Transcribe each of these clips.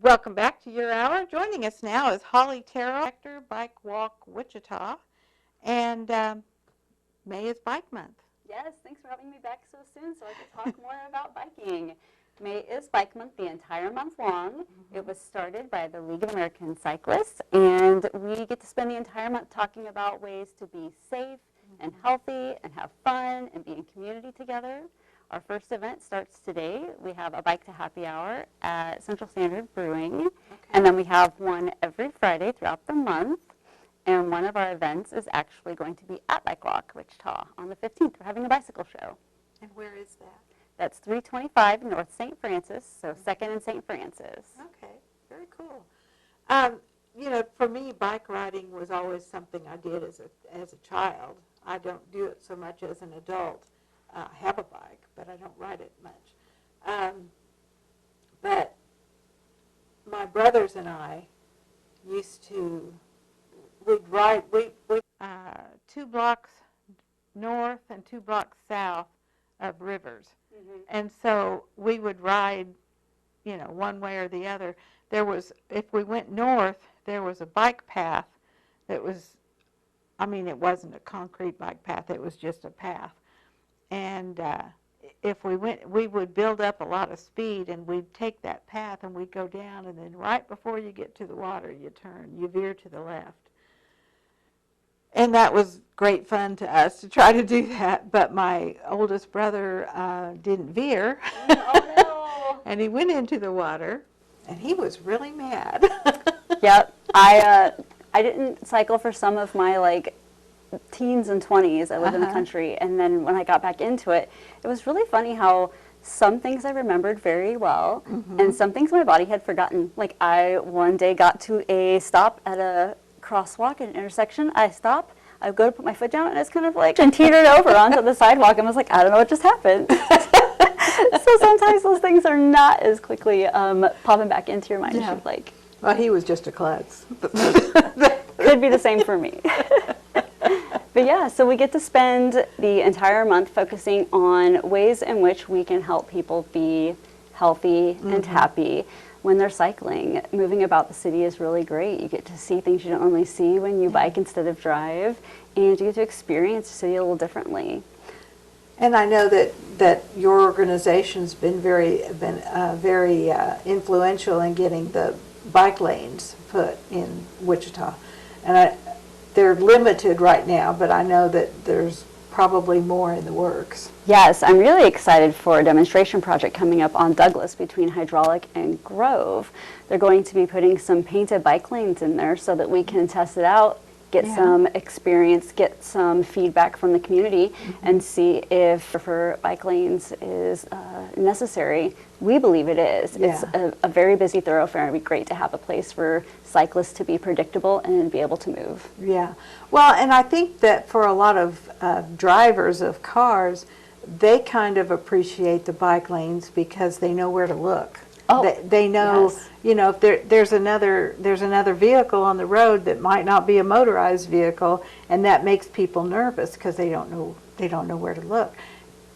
Welcome back to your hour. Joining us now is Holly Terrill, Director, Bike Walk Wichita, and May is Bike Month. Yes, thanks for having me back so soon so I can talk more about biking. May is Bike Month the entire month long. It was started by the League of American Cyclists, and we get to spend the entire month talking about ways to be safe and healthy and have fun and be in community together. Our first event starts today. We have a Bike to Happy Hour at Central Standard Brewing, and then we have one every Friday throughout the month. And one of our events is actually going to be at Bike Walk Wichita on the 15th. We're having a bicycle show. And where is that? That's 325 North St. Francis, so 2nd and St. Francis. Okay, very cool. For me, bike riding was always something I did as a child. I don't do it so much as an adult. I have a bike, but I don't ride it much. But my brothers and I used to, we'd ride 2 blocks north and 2 blocks south of rivers. And so we would ride, one way or the other. If we went north, there was a bike path that was, it wasn't a concrete bike path, it was just a path. And if we went, we would build up a lot of speed, and we'd take that path and we'd go down, and then right before you get to the water, you veer to the left. And that was great fun to us to try to do that, but my oldest brother didn't veer. Oh, no. And he went into the water, and he was really mad. Yep. I didn't cycle for some of my, teens and 20s. I lived in the country, and then when I got back into it, it was really funny how some things I remembered very well, and some things my body had forgotten. Like, I one day got to a stop at a crosswalk at an intersection. I stop, I go to put my foot down, and it's kind of and teetered over onto the sidewalk, and was like, I don't know what just happened. So sometimes those things are not as quickly popping back into your mind as you'd like. Well, he was just a klutz. Could be the same for me. But yeah, so we get to spend the entire month focusing on ways in which we can help people be healthy and happy when they're cycling. Moving about the city is really great. You get to see things you don't normally see when you bike instead of drive, and you get to experience the city a little differently. And I know that your organization's been very influential in getting the bike lanes put in Wichita. And they're limited right now, but I know that there's probably more in the works. Yes, I'm really excited for a demonstration project coming up on Douglas between Hydraulic and Grove. They're going to be putting some painted bike lanes in there so that we can test it out, get some experience, get some feedback from the community, and see if for bike lanes is necessary. We believe it is. It's a very busy thoroughfare, and it'd be great to have a place for cyclists to be predictable and be able to move. Yeah. Well, and I think that for a lot of drivers of cars, they kind of appreciate the bike lanes because they know where to look. Oh, they know, if there's another vehicle on the road that might not be a motorized vehicle, and that makes people nervous because they don't know where to look.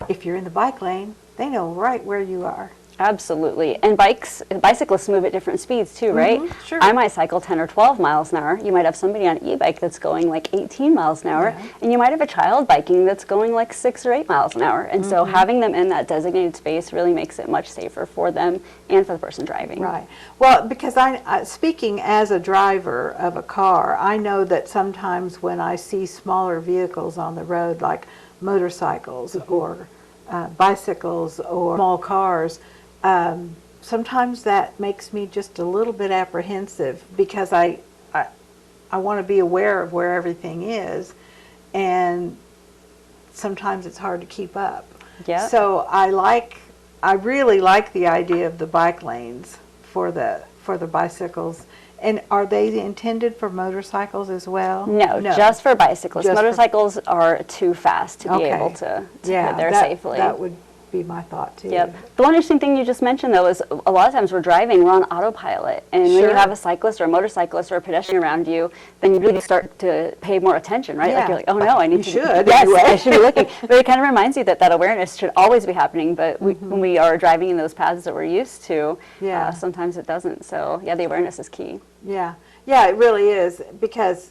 If you're in the bike lane, they know right where you are. Absolutely. And bicyclists move at different speeds too, right? Sure. I might cycle 10 or 12 miles an hour. You might have somebody on an e-bike that's going 18 miles an hour, and you might have a child biking that's going 6 or 8 miles an hour. And so having them in that designated space really makes it much safer for them and for the person driving. Right. Well, because speaking as a driver of a car, I know that sometimes when I see smaller vehicles on the road, like motorcycles or bicycles or small cars, sometimes that makes me just a little bit apprehensive because I want to be aware of where everything is, and sometimes it's hard to keep up. Yeah. So I really like the idea of the bike lanes for the bicycles. And are they intended for motorcycles as well? No, just for bicyclists. Motorcycles are too fast to be able to get there safely. That would be my thought too. Yep. The one interesting thing you just mentioned, though, is a lot of times we're driving, we're on autopilot. And when you Sure. have a cyclist or a motorcyclist or a pedestrian around you, then you really start to pay more attention, right? Like Yeah. you're like, oh no, I need You to. should, Yes, anyway. I should be looking. But it kind of reminds you that that awareness should always be happening. But when we are driving in those paths that we're used to, Yeah. sometimes it doesn't. So yeah, the awareness is key. Yeah, yeah, it really is, because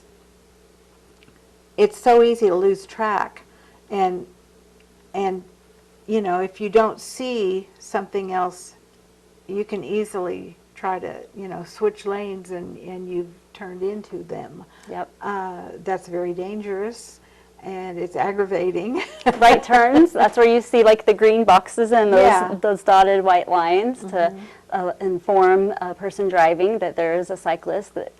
it's so easy to lose track, and you know, if you don't see something else, you can easily try to, you know, switch lanes, and you've turned into them. Yep. That's very dangerous, and it's aggravating. Right turns, that's where you see like the green boxes and those Yeah. those dotted white lines to inform a person driving that there is a cyclist that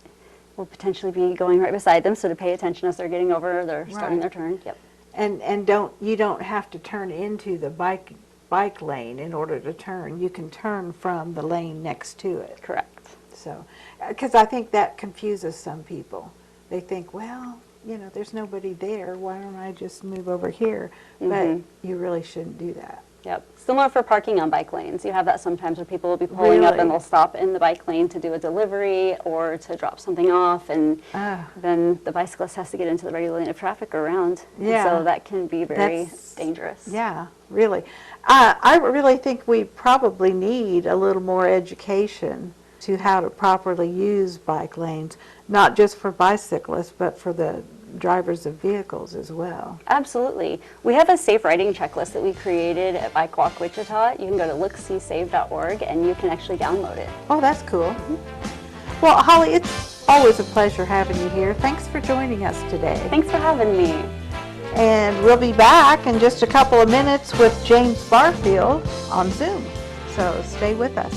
will potentially be going right beside them, so to pay attention as they're getting over, they're starting their turn. Yep. And you don't have to turn into the bike lane in order to turn. You can turn from the lane next to it. Correct. So, because I think that confuses some people. They think, well, you know, there's nobody there. Why don't I just move over here? But you really shouldn't do that. Yep. Similar for parking on bike lanes. You have that sometimes where people will be pulling up Really? and they'll stop in the bike lane to do a delivery or to drop something off, and then the bicyclist has to get into the regular lane of traffic or around. And Yeah. so that can be very That's- dangerous. Yeah, really. I really think we probably need a little more education to how to properly use bike lanes, not just for bicyclists, but for the drivers of vehicles as well. Absolutely. We have a safe riding checklist that we created at Bike Walk Wichita. You can go to lookseesave.org and you can actually download it. Oh, that's cool. Well, Holly, it's always a pleasure having you here. Thanks for joining us today. Thanks for having me. And we'll be back in just a couple of minutes with James Barfield on Zoom. So stay with us.